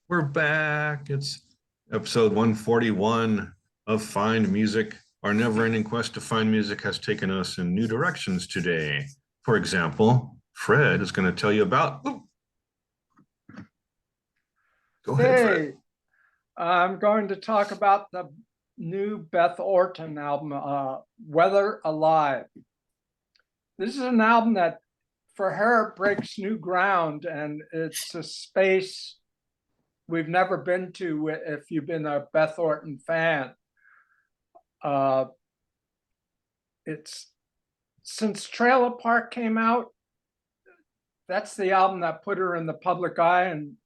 We're back. It's episode 141 of Find Music. Our never-ending quest to find music has taken us in new directions today. For example, Fred is going to tell you about... Go ahead, Fred. Hey, I'm going to talk about the new Beth Orton album, Weather Alive. This is an album that, for her, breaks new ground, and it's a space we've never been to if you've been a Beth Orton fan. It's since Trailer Park came out, that's the album that put her in the public eye, and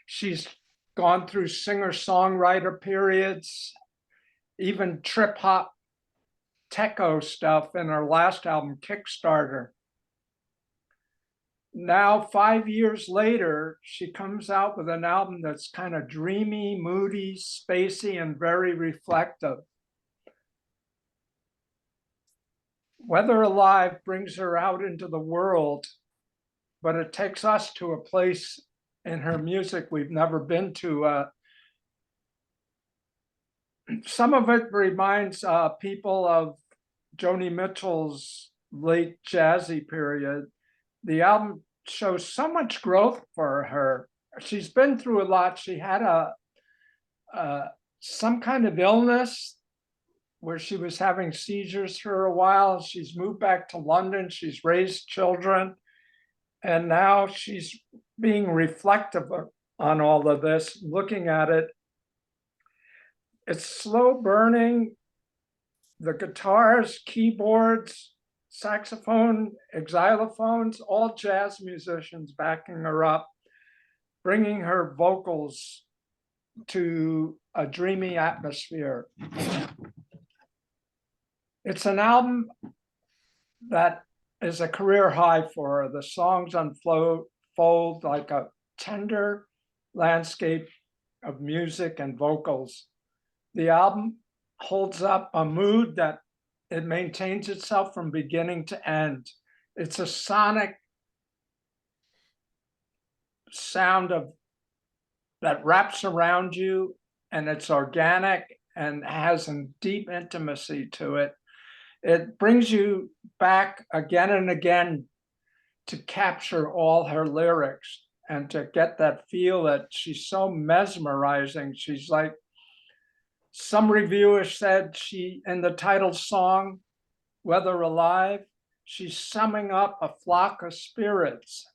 she's gone through singer-songwriter periods, even trip-hop techno stuff in her last album, Kickstarter. Now, 5 years later, she comes out with an album that's kind of dreamy, moody, spacey, and very reflective. Weather Alive brings her out into the world, but it takes us to a place in her music we've never been to. Some of it reminds people of JONI Mitchell's late jazzy period. The album shows so much growth for her. She's been through a lot. She had some kind of illness where she was having seizures for a while. She's moved back to London. She's raised children. And now she's being reflective on all of this, looking at it. It's slow burning. The guitars, keyboards, saxophone, xylophones, all jazz musicians backing her up, bringing her vocals to a dreamy atmosphere. It's an album that is a career high for her. The songs unfold like a tender landscape of music and vocals. The album holds up a mood that it maintains itself from beginning to end. It's a sonic sound that wraps around you, and it's organic and has a deep intimacy to it. It brings you back again and again to capture all her lyrics and to get that feel that she's so mesmerizing. She's like, some reviewer said she, in the title song, Weather Alive, she's summing up a flock of spirits.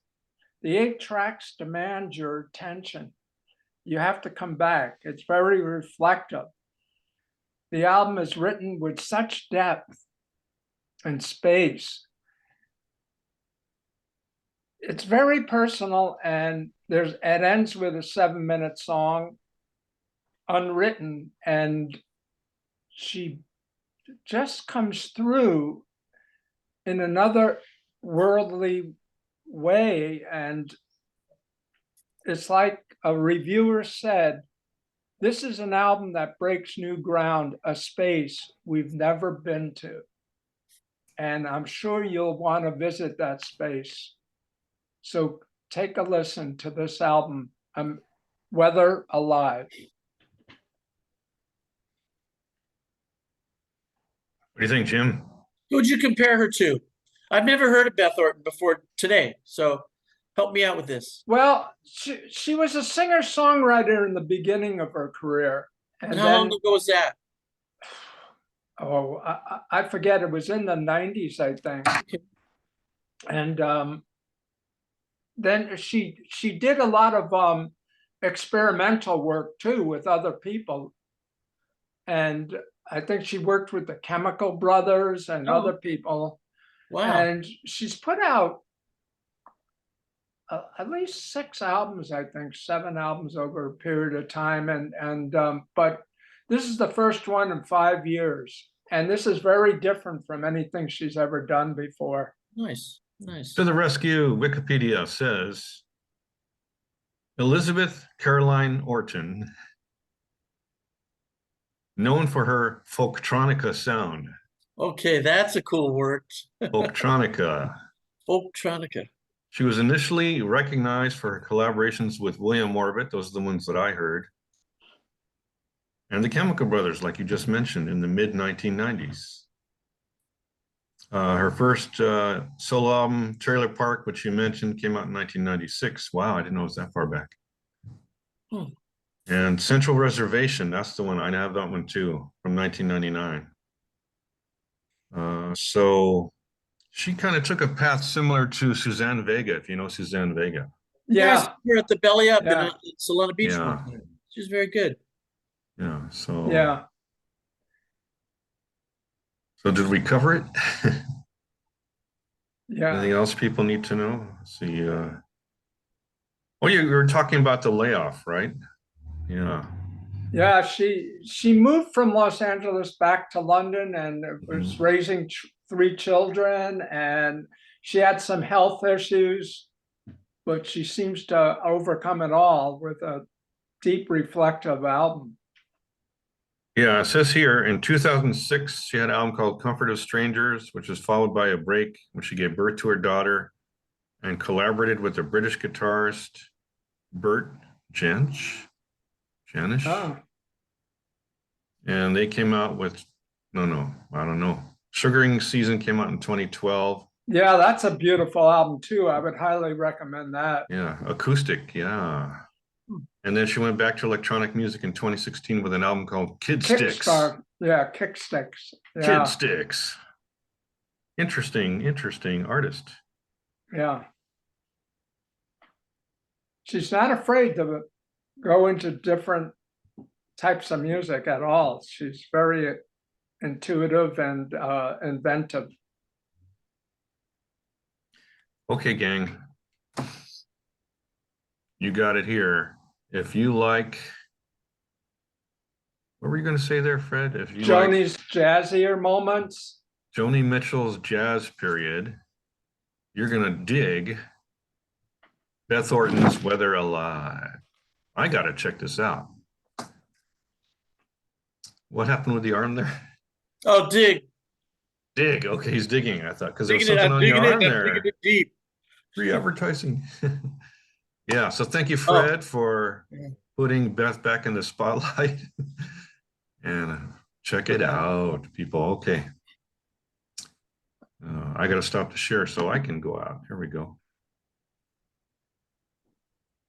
The 8 tracks demand your attention. You have to come back. It's very reflective. The album is written with such depth and space. It's very personal, and it ends with a 7-minute song, unwritten, and she just comes through in another worldly way. And it's like a reviewer said, this is an album that breaks new ground, a space we've never been to. And I'm sure you'll want to visit that space. So take a listen to this album, Weather Alive. What do you think, Jim? Who would you compare her to? I've never heard of Beth Orton before today, so help me out with this. Well, she was a singer-songwriter in the beginning of her career. And how long ago was that? Oh, I forget. It was in the 90s, I think. Okay. And then she did a lot of experimental work too with other people. And I think she worked with the Chemical Brothers and other people. Wow. And she's put out at least 6 albums, I think, 7 albums over a period of time. But this is the first one in 5 years. And this is very different from anything she's ever done before. Nice, nice. To the rescue, Wikipedia says, Elizabeth Caroline Orton, known for her folktronica sound. Okay, that's a cool word. Folktronica. Folktronica. She was initially recognized for her collaborations with William Orbit. Those are the ones that I heard. And the Chemical Brothers, like you just mentioned, in the mid-1990s. Her first solo album, Trailer Park, which you mentioned, came out in 1996. Wow, I didn't know it was that far back. Hmm. And Central Reservation, that's the one. I have that one too, from 1999. So she kind of took a path similar to Suzanne Vega, if you know Suzanne Vega. Yes, Yeah, we're at the Belly Up Yeah. in Solana Beach Yeah. one time. She's very good. Yeah. So yeah. So did we cover it? Yeah, Anything else people need to know? Let's see. Oh, you were talking about the layoff, right? Yeah. yeah. She moved from Los Angeles back to London and was Mm-hmm. raising 3 children, and she had some health issues, but she seems to overcome it all with a deep reflective album. Yeah, it says here in 2006, she had an album called Comfort of Strangers, which was followed by a break when she gave birth to her daughter and collaborated with the British guitarist Bert Janisch. Oh, And they came out with, no, I don't know. Sugaring Season came out in 2012. yeah, that's a beautiful album too. I would highly recommend that. Yeah, acoustic, yeah. And then she went back to electronic music in 2016 with an album called Kid Sticks. Yeah, Kick Sticks. Kid Yeah, Sticks. Interesting artist. yeah. She's not afraid to go into different types of music at all. She's very intuitive and inventive. Okay, gang. You got it here. If you like, what were you going to say there, Fred? If you like Joni's jazzier moments. Joni Mitchell's jazz period, you're going to dig Beth Orton's Weather Alive. I got to check this out. What happened with the arm there? Oh, dig. Dig. Okay, he's digging. I thought because there was Digging it, something I'm on your digging it, arm I'm there. digging it deep. Free advertising. Yeah. So thank you, Fred, for putting Beth back in the spotlight. And check it out, people. Okay. I got to stop the share so I can go out. Here we go.